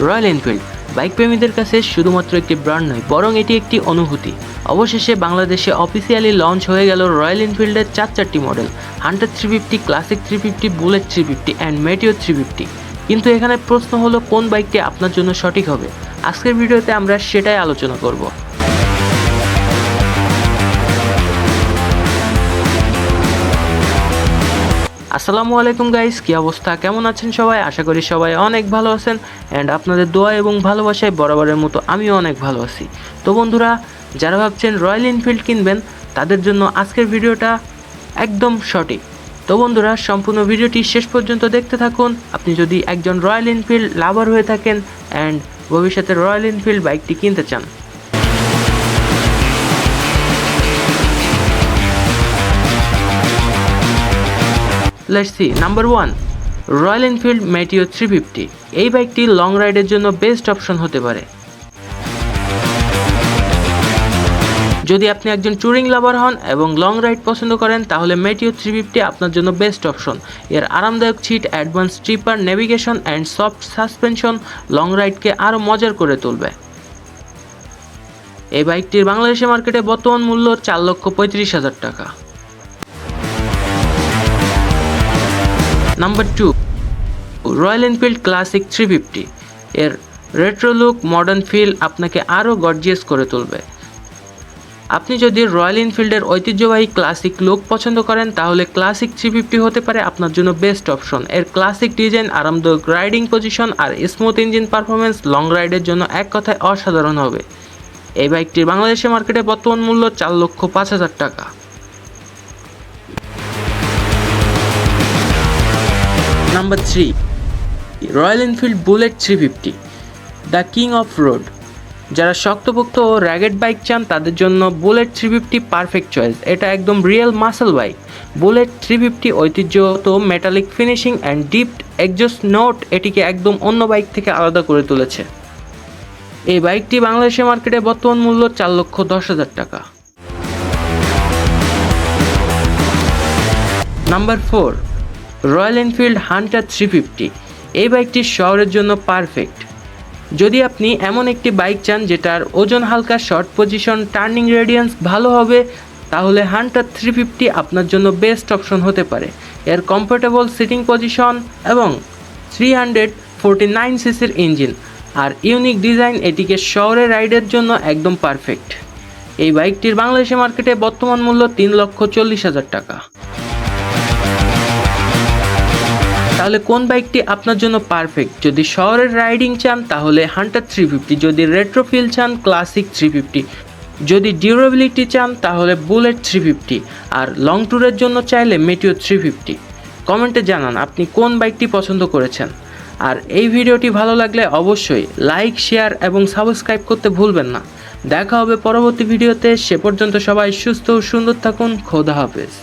Royal Enfield bike প্রেমীদের কাছে শুধুমাত্র একটি ব্র্যান্ড নয়, বরং এটি একটি অনুভূতি। অবশেষে বাংলাদেশে অফিসিয়ালি লঞ্চ হয়ে গেল রয়্যাল এনফিল্ডের চারটি model: Hunter 350, classic 350, bullet 350 and Meteor 350। কিন্তু এখানে প্রশ্ন হলো, কোন বাইকটি আপনার জন্য সঠিক হবে? আজকের ভিডিওতে আমরা সেটাই আলোচনা করব। আসসালামু আলাইকুম গাইস, কি অবস্থা, কেমন আছেন সবাই? আশা করি সবাই অনেক ভালো আছেন অ্যান্ড আপনাদের দোয়া এবং ভালোবাসায় বরাবরের মতো আমিও অনেক ভালো আছি। তো বন্ধুরা, যারা ভাবছেন রয়্যাল এনফিল্ড কিনবেন, তাদের জন্য আজকের ভিডিওটা একদম সঠিক। তো বন্ধুরা, সম্পূর্ণ ভিডিওটি শেষ পর্যন্ত দেখতে থাকুন। আপনি যদি একজন রয়্যাল এনফিল্ড লাভার হয়ে থাকেন অ্যান্ড ভবিষ্যতে রয়্যাল এনফিল্ড বাইকটি কিনতে চান। Let's see. Number 1, royal Enfield Meteor 350। এই বাইকটি লং রাইডের জন্য বেস্ট অপশন হতে পারে। যদি আপনি একজন ট্যুরিং লাভার হন এবং লং রাইড পছন্দ করেন, তাহলে মেটিওর 350 আপনার জন্য বেস্ট অপশন। এর আরামদায়ক সিট, অ্যাডভান্স স্ট্রিপার navigation and soft suspension long রাইডকে আরও মজার করে তুলবে। এই বাইকটির বাংলাদেশি মার্কেটে বর্তমান মূল্য 4,35,000 টাকা। Number 2, royal Enfield classic 350। এর রেট্রো লুক, মডার্ন ফিল আপনাকে আরও গর্জিয়াস করে তুলবে। আপনি যদি রয়্যাল এনফিল্ডের ঐতিহ্যবাহী ক্লাসিক লুক পছন্দ করেন, তাহলে ক্লাসিক 350 হতে পারে আপনার জন্য বেস্ট অপশন। এর ক্লাসিক ডিজাইন, আরামদায়ক রাইডিং পজিশন আর স্মুথ ইঞ্জিন পারফরমেন্স লং রাইডের জন্য এক কথায় অসাধারণ হবে। এই বাইকটির বাংলাদেশের মার্কেটে বর্তমান মূল্য 4,05,000 টাকা। Number 3, royal Enfield bullet 350, the king of road. যারা শক্তপোক্ত ও র্যাগেড বাইক চান, তাদের জন্য বুলেট 350 পারফেক্ট চয়েস। এটা একদম রিয়েল মাসেল বাইক। বুলেট 350 ঐতিহ্যগত metallic finishing and deep exhaust note এটিকে একদম অন্য বাইক থেকে আলাদা করে তুলেছে। এই বাইকটি বাংলাদেশের মার্কেটে বর্তমান মূল্য 4,10,000 টাকা। Number 4, royal Enfield Hunter 350। এই বাইকটি শহরের জন্য পারফেক্ট। যদি আপনি এমন একটি বাইক চান যেটার ওজন হালকা, শর্ট পজিশন, টার্নিং রেডিয়ান্স ভালো হবে, তাহলে হান্টার 350 আপনার জন্য বেস্ট অপশন হতে পারে। এর কমফোর্টেবল সিটিং পজিশন এবং 349 সিসির ইঞ্জিন আর ইউনিক ডিজাইন এটিকে শহরে রাইডের জন্য একদম পারফেক্ট। এই বাইকটির বাংলাদেশি মার্কেটে বর্তমান মূল্য 3,40,000 টাকা। তাহলে কোন বাইকটি আপনার জন্য পারফেক্ট? যদি শহরের রাইডিং চান, তাহলে হান্টার 350। যদি রেট্রো ফিল চান, ক্লাসিক 350। যদি ডিউরেবিলিটি চান, তাহলে বুলেট 350। আর লং ট্যুরের জন্য চাইলে মেটিওর 350। কমেন্টে জানান আপনি কোন বাইকটি পছন্দ করেছেন। আর এই ভিডিওটি ভালো লাগলে অবশ্যই লাইক, শেয়ার এবং সাবস্ক্রাইব করতে ভুলবেন না। দেখা হবে পরবর্তী ভিডিওতে। সে পর্যন্ত সবাই সুস্থ ও সুন্দর থাকুন। খোদা হাফেজ।